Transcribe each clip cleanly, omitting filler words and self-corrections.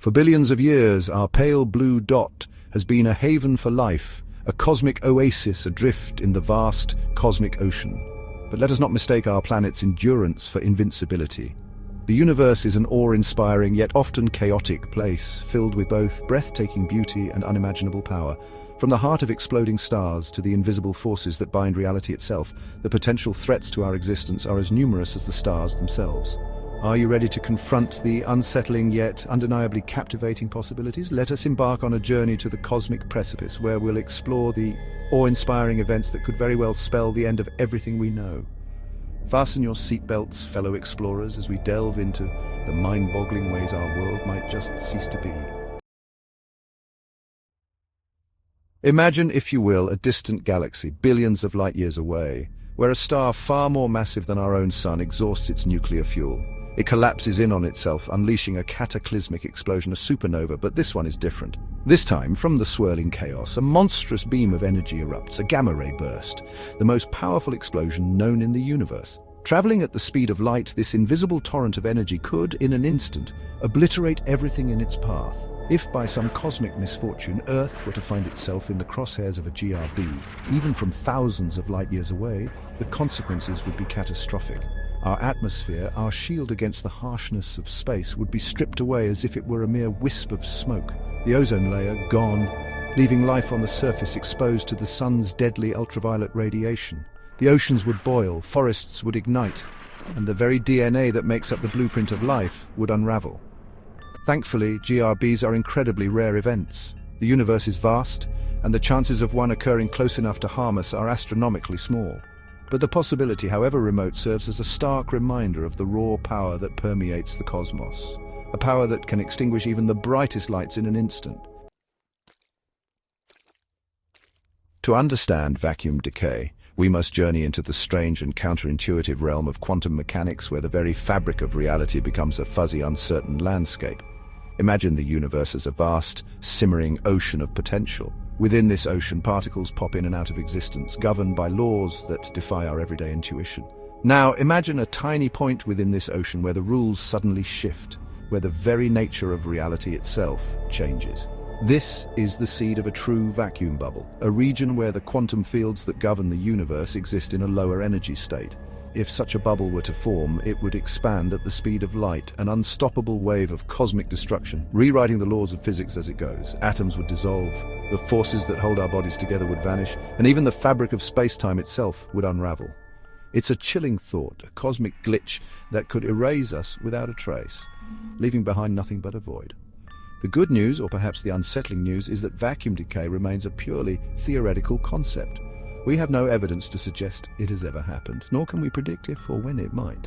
For billions of years, our pale blue dot has been a haven for life, a cosmic oasis adrift in the vast cosmic ocean. But let us not mistake our planet's endurance for invincibility. The universe is an awe-inspiring yet often chaotic place, filled with both breathtaking beauty and unimaginable power. From the heart of exploding stars to the invisible forces that bind reality itself, the potential threats to our existence are as numerous as the stars themselves. Are you ready to confront the unsettling yet undeniably captivating possibilities? Let us embark on a journey to the cosmic precipice, where we'll explore the awe-inspiring events that could very well spell the end of everything we know. Fasten your seatbelts, fellow explorers, as we delve into the mind-boggling ways our world might just cease to be. Imagine, if you will, a distant galaxy, billions of light years away, where a star far more massive than our own sun exhausts its nuclear fuel. It collapses in on itself, unleashing a cataclysmic explosion, a supernova, but this one is different. This time, from the swirling chaos, a monstrous beam of energy erupts, a gamma-ray burst, the most powerful explosion known in the universe. Traveling at the speed of light, this invisible torrent of energy could, in an instant, obliterate everything in its path. If by some cosmic misfortune Earth were to find itself in the crosshairs of a GRB, even from thousands of light years away, the consequences would be catastrophic. Our atmosphere, our shield against the harshness of space, would be stripped away as if it were a mere wisp of smoke. The ozone layer gone, leaving life on the surface exposed to the sun's deadly ultraviolet radiation. The oceans would boil, forests would ignite, and the very DNA that makes up the blueprint of life would unravel. Thankfully, GRBs are incredibly rare events. The universe is vast, and the chances of one occurring close enough to harm us are astronomically small. But the possibility, however remote, serves as a stark reminder of the raw power that permeates the cosmos, a power that can extinguish even the brightest lights in an instant. To understand vacuum decay, we must journey into the strange and counterintuitive realm of quantum mechanics, where the very fabric of reality becomes a fuzzy, uncertain landscape. Imagine the universe as a vast, simmering ocean of potential. Within this ocean, particles pop in and out of existence, governed by laws that defy our everyday intuition. Now, imagine a tiny point within this ocean where the rules suddenly shift, where the very nature of reality itself changes. This is the seed of a true vacuum bubble, a region where the quantum fields that govern the universe exist in a lower energy state. If such a bubble were to form, it would expand at the speed of light, an unstoppable wave of cosmic destruction, rewriting the laws of physics as it goes. Atoms would dissolve, the forces that hold our bodies together would vanish, and even the fabric of space-time itself would unravel. It's a chilling thought, a cosmic glitch that could erase us without a trace, leaving behind nothing but a void. The good news, or perhaps the unsettling news, is that vacuum decay remains a purely theoretical concept. We have no evidence to suggest it has ever happened, nor can we predict if or when it might.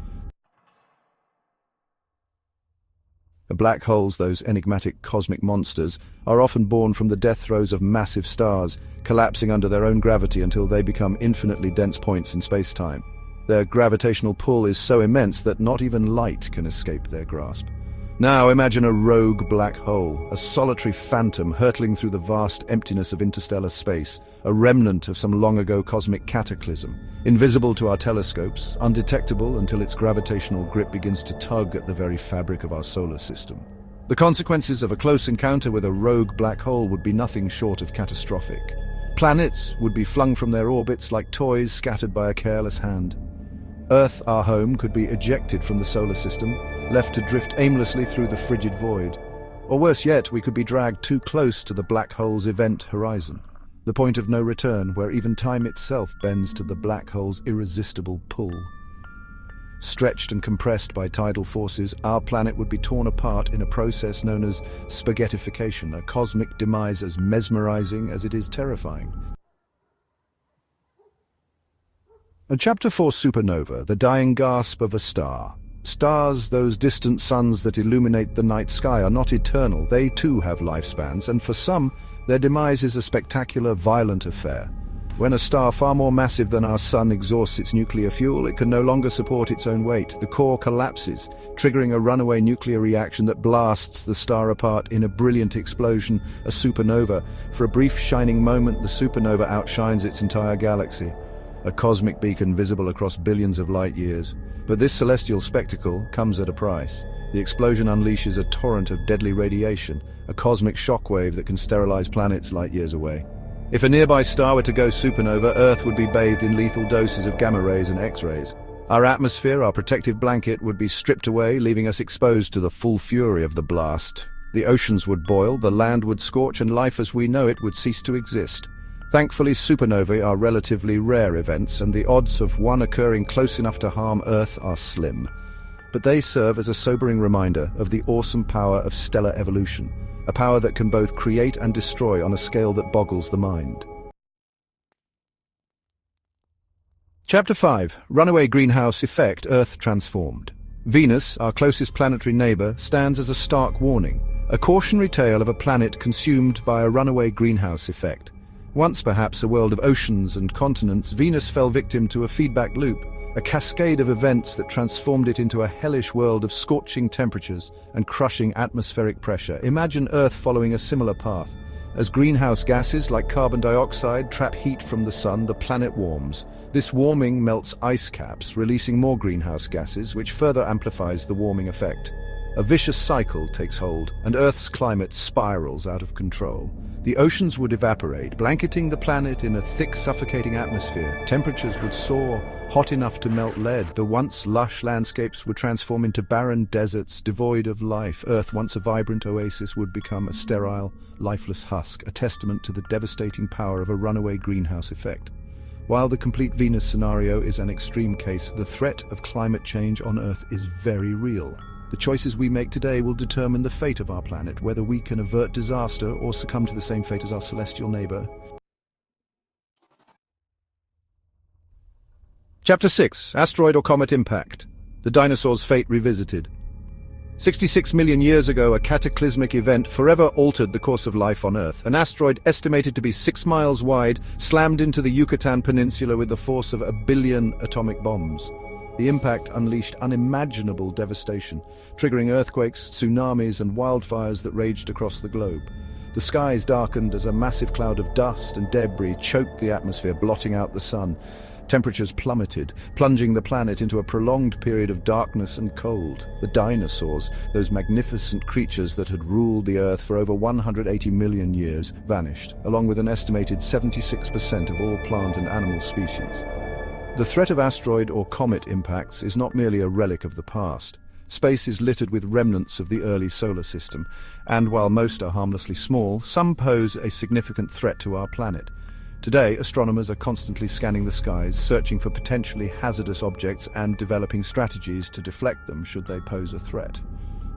Black holes, those enigmatic cosmic monsters, are often born from the death throes of massive stars, collapsing under their own gravity until they become infinitely dense points in space-time. Their gravitational pull is so immense that not even light can escape their grasp. Now imagine a rogue black hole, a solitary phantom hurtling through the vast emptiness of interstellar space, a remnant of some long-ago cosmic cataclysm, invisible to our telescopes, undetectable until its gravitational grip begins to tug at the very fabric of our solar system. The consequences of a close encounter with a rogue black hole would be nothing short of catastrophic. Planets would be flung from their orbits like toys scattered by a careless hand. Earth, our home, could be ejected from the solar system, left to drift aimlessly through the frigid void. Or worse yet, we could be dragged too close to the black hole's event horizon, the point of no return, where even time itself bends to the black hole's irresistible pull. Stretched and compressed by tidal forces, our planet would be torn apart in a process known as spaghettification, a cosmic demise as mesmerizing as it is terrifying. Chapter 4: Supernova, the dying gasp of a star. Stars, those distant suns that illuminate the night sky, are not eternal. They too have lifespans, and for some, their demise is a spectacular, violent affair. When a star far more massive than our sun exhausts its nuclear fuel, it can no longer support its own weight. The core collapses, triggering a runaway nuclear reaction that blasts the star apart in a brilliant explosion, a supernova. For a brief shining moment, the supernova outshines its entire galaxy, a cosmic beacon visible across billions of light years. But this celestial spectacle comes at a price. The explosion unleashes a torrent of deadly radiation, a cosmic shockwave that can sterilize planets light years away. If a nearby star were to go supernova, Earth would be bathed in lethal doses of gamma rays and X-rays. Our atmosphere, our protective blanket, would be stripped away, leaving us exposed to the full fury of the blast. The oceans would boil, the land would scorch, and life as we know it would cease to exist. Thankfully, supernovae are relatively rare events, and the odds of one occurring close enough to harm Earth are slim. But they serve as a sobering reminder of the awesome power of stellar evolution, a power that can both create and destroy on a scale that boggles the mind. Chapter 5. Runaway Greenhouse Effect, Earth Transformed. Venus, our closest planetary neighbor, stands as a stark warning, a cautionary tale of a planet consumed by a runaway greenhouse effect. Once perhaps a world of oceans and continents, Venus fell victim to a feedback loop, a cascade of events that transformed it into a hellish world of scorching temperatures and crushing atmospheric pressure. Imagine Earth following a similar path. As greenhouse gases like carbon dioxide trap heat from the sun, the planet warms. This warming melts ice caps, releasing more greenhouse gases, which further amplifies the warming effect. A vicious cycle takes hold, and Earth's climate spirals out of control. The oceans would evaporate, blanketing the planet in a thick, suffocating atmosphere. Temperatures would soar, hot enough to melt lead. The once lush landscapes would transform into barren deserts, devoid of life. Earth, once a vibrant oasis, would become a sterile, lifeless husk, a testament to the devastating power of a runaway greenhouse effect. While the complete Venus scenario is an extreme case, the threat of climate change on Earth is very real. The choices we make today will determine the fate of our planet, whether we can avert disaster or succumb to the same fate as our celestial neighbor. Chapter 6. Asteroid or Comet Impact. The Dinosaurs' Fate Revisited. 66 million years ago, a cataclysmic event forever altered the course of life on Earth. An asteroid estimated to be 6 miles wide slammed into the Yucatan Peninsula with the force of 1 billion atomic bombs. The impact unleashed unimaginable devastation, triggering earthquakes, tsunamis, and wildfires that raged across the globe. The skies darkened as a massive cloud of dust and debris choked the atmosphere, blotting out the sun. Temperatures plummeted, plunging the planet into a prolonged period of darkness and cold. The dinosaurs, those magnificent creatures that had ruled the Earth for over 180 million years, vanished, along with an estimated 76% of all plant and animal species. The threat of asteroid or comet impacts is not merely a relic of the past. Space is littered with remnants of the early solar system, and while most are harmlessly small, some pose a significant threat to our planet. Today, astronomers are constantly scanning the skies, searching for potentially hazardous objects and developing strategies to deflect them should they pose a threat.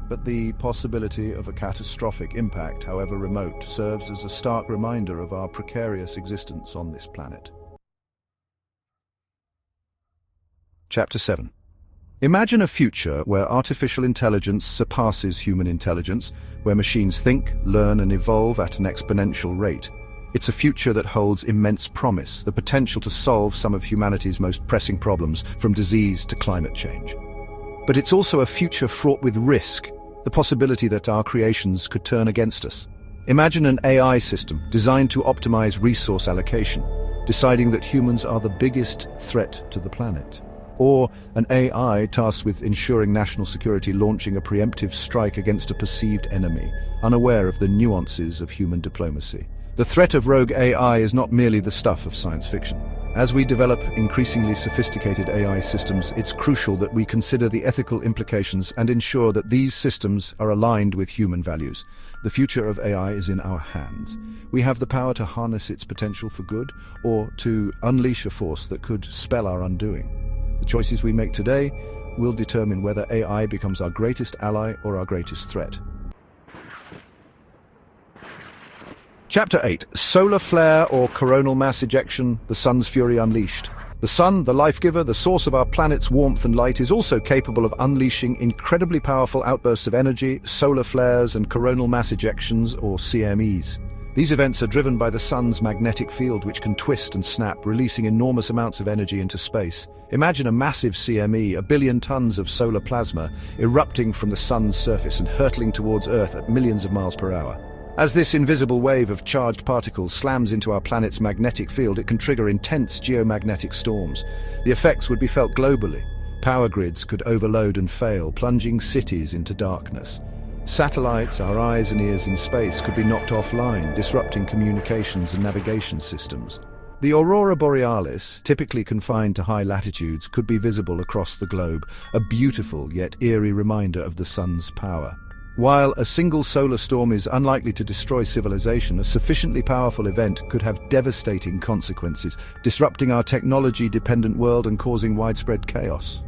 But the possibility of a catastrophic impact, however remote, serves as a stark reminder of our precarious existence on this planet. Chapter 7. Imagine a future where artificial intelligence surpasses human intelligence, where machines think, learn, and evolve at an exponential rate. It's a future that holds immense promise, the potential to solve some of humanity's most pressing problems, from disease to climate change. But it's also a future fraught with risk, the possibility that our creations could turn against us. Imagine an AI system designed to optimize resource allocation, deciding that humans are the biggest threat to the planet. Or an AI tasked with ensuring national security, launching a preemptive strike against a perceived enemy, unaware of the nuances of human diplomacy. The threat of rogue AI is not merely the stuff of science fiction. As we develop increasingly sophisticated AI systems, it's crucial that we consider the ethical implications and ensure that these systems are aligned with human values. The future of AI is in our hands. We have the power to harness its potential for good, or to unleash a force that could spell our undoing. The choices we make today will determine whether AI becomes our greatest ally or our greatest threat. Chapter 8. Solar Flare or Coronal Mass Ejection, the Sun's Fury Unleashed. The Sun, the life-giver, the source of our planet's warmth and light, is also capable of unleashing incredibly powerful outbursts of energy, solar flares, and coronal mass ejections, or CMEs. These events are driven by the Sun's magnetic field, which can twist and snap, releasing enormous amounts of energy into space. Imagine a massive CME, 1 billion tons of solar plasma, erupting from the Sun's surface and hurtling towards Earth at millions of miles per hour. As this invisible wave of charged particles slams into our planet's magnetic field, it can trigger intense geomagnetic storms. The effects would be felt globally. Power grids could overload and fail, plunging cities into darkness. Satellites, our eyes and ears in space, could be knocked offline, disrupting communications and navigation systems. The aurora borealis, typically confined to high latitudes, could be visible across the globe, a beautiful yet eerie reminder of the sun's power. While a single solar storm is unlikely to destroy civilization, a sufficiently powerful event could have devastating consequences, disrupting our technology-dependent world and causing widespread chaos.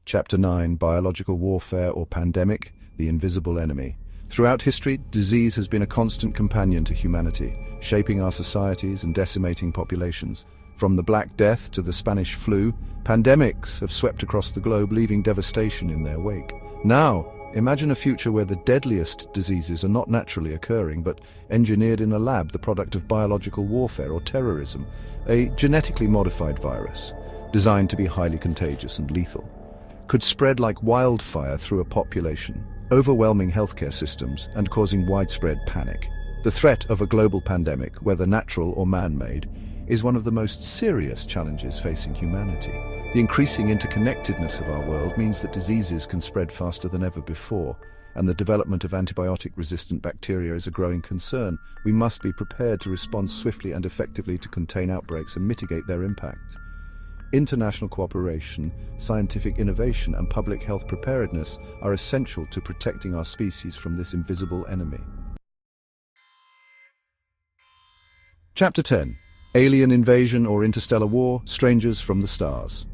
Chapter 9: Biological Warfare or Pandemic, the Invisible Enemy. Throughout history, disease has been a constant companion to humanity, shaping our societies and decimating populations. From the Black Death to the Spanish flu, pandemics have swept across the globe, leaving devastation in their wake. Now, imagine a future where the deadliest diseases are not naturally occurring, but engineered in a lab, the product of biological warfare or terrorism, a genetically modified virus, designed to be highly contagious and lethal, could spread like wildfire through a population, overwhelming healthcare systems and causing widespread panic. The threat of a global pandemic, whether natural or man-made, is one of the most serious challenges facing humanity. The increasing interconnectedness of our world means that diseases can spread faster than ever before, and the development of antibiotic-resistant bacteria is a growing concern. We must be prepared to respond swiftly and effectively to contain outbreaks and mitigate their impact. International cooperation, scientific innovation, and public health preparedness are essential to protecting our species from this invisible enemy. Chapter 10: Alien Invasion or Interstellar War, Strangers from the Stars.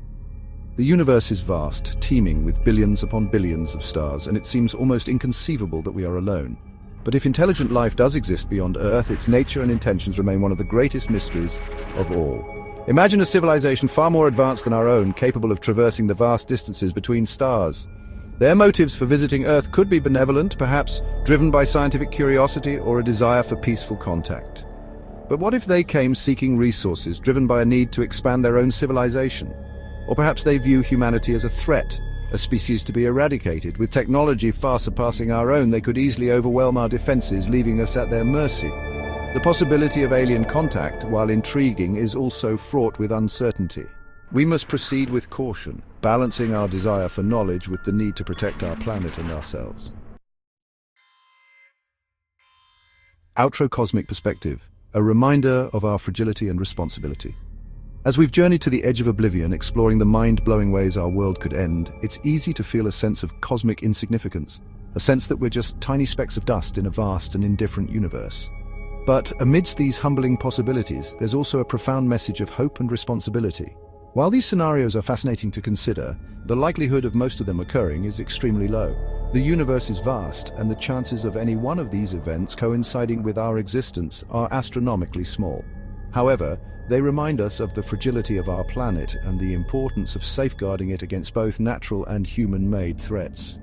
The universe is vast, teeming with billions upon billions of stars, and it seems almost inconceivable that we are alone. But if intelligent life does exist beyond Earth, its nature and intentions remain one of the greatest mysteries of all. Imagine a civilization far more advanced than our own, capable of traversing the vast distances between stars. Their motives for visiting Earth could be benevolent, perhaps driven by scientific curiosity or a desire for peaceful contact. But what if they came seeking resources, driven by a need to expand their own civilization? Or perhaps they view humanity as a threat, a species to be eradicated. With technology far surpassing our own, they could easily overwhelm our defenses, leaving us at their mercy. The possibility of alien contact, while intriguing, is also fraught with uncertainty. We must proceed with caution, balancing our desire for knowledge with the need to protect our planet and ourselves. Outro Cosmic Perspective, a reminder of our fragility and responsibility. As we've journeyed to the edge of oblivion, exploring the mind-blowing ways our world could end, it's easy to feel a sense of cosmic insignificance, a sense that we're just tiny specks of dust in a vast and indifferent universe. But amidst these humbling possibilities, there's also a profound message of hope and responsibility. While these scenarios are fascinating to consider, the likelihood of most of them occurring is extremely low. The universe is vast, and the chances of any one of these events coinciding with our existence are astronomically small. However, they remind us of the fragility of our planet and the importance of safeguarding it against both natural and human-made threats.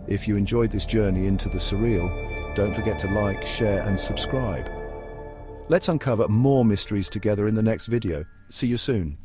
If you enjoyed this journey into the surreal, don't forget to like, share, and subscribe. Let's uncover more mysteries together in the next video. See you soon.